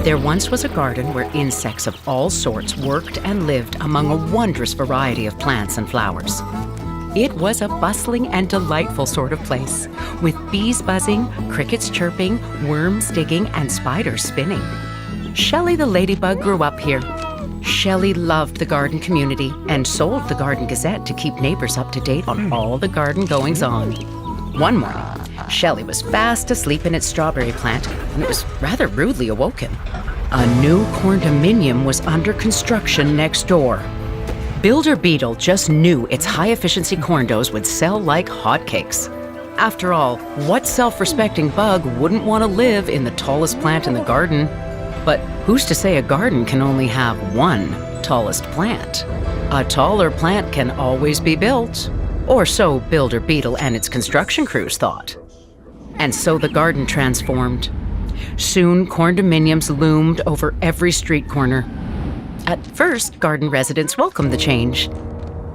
There once was a garden where insects of all sorts worked and lived among a wondrous variety of plants and flowers. It was a bustling and delightful sort of place, with bees buzzing, crickets chirping, worms digging, and spiders spinning. Shelley the ladybug grew up here. Shelley loved the garden community and sold the Garden Gazette to keep neighbors up to date on all the garden goings-on. One morning, Shelley was fast asleep in its strawberry plant when it was rather rudely awoken. A new condominium was under construction next door. Builder Beetle just knew its high-efficiency corn doughs would sell like hotcakes. After all, what self-respecting bug wouldn't want to live in the tallest plant in the garden? But who's to say a garden can only have one tallest plant? A taller plant can always be built. Or so Builder Beetle and its construction crews thought. And so the garden transformed. Soon, condominiums loomed over every street corner. At first, garden residents welcomed the change.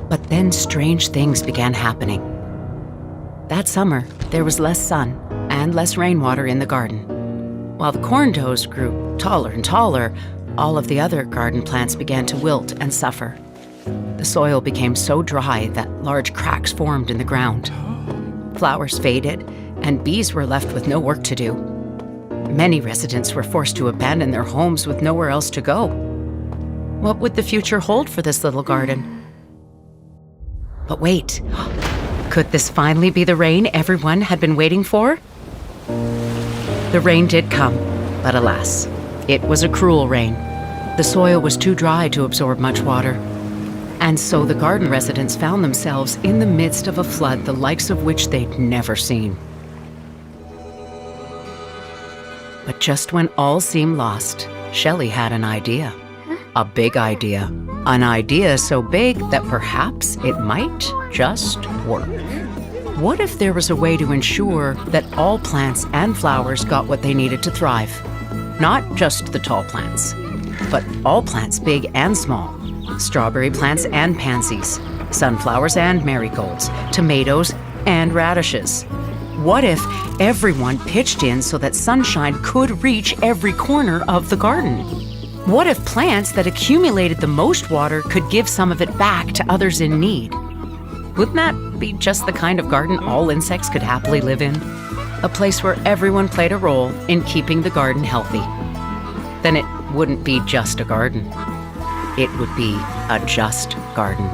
But then strange things began happening. That summer, there was less sun and less rainwater in the garden. While the corn doughs grew taller and taller, all of the other garden plants began to wilt and suffer. The soil became so dry that large cracks formed in the ground. Flowers faded, and bees were left with no work to do. Many residents were forced to abandon their homes with nowhere else to go. What would the future hold for this little garden? But wait, could this finally be the rain everyone had been waiting for? The rain did come, but alas, it was a cruel rain. The soil was too dry to absorb much water. And so the garden residents found themselves in the midst of a flood the likes of which they'd never seen. But just when all seemed lost, Shelley had an idea. A big idea. An idea so big that perhaps it might just work. What if there was a way to ensure that all plants and flowers got what they needed to thrive? Not just the tall plants, but all plants big and small. Strawberry plants and pansies, sunflowers and marigolds, tomatoes and radishes. What if everyone pitched in so that sunshine could reach every corner of the garden? What if plants that accumulated the most water could give some of it back to others in need? Wouldn't that be just the kind of garden all insects could happily live in? A place where everyone played a role in keeping the garden healthy. Then it wouldn't be just a garden. It would be a just garden.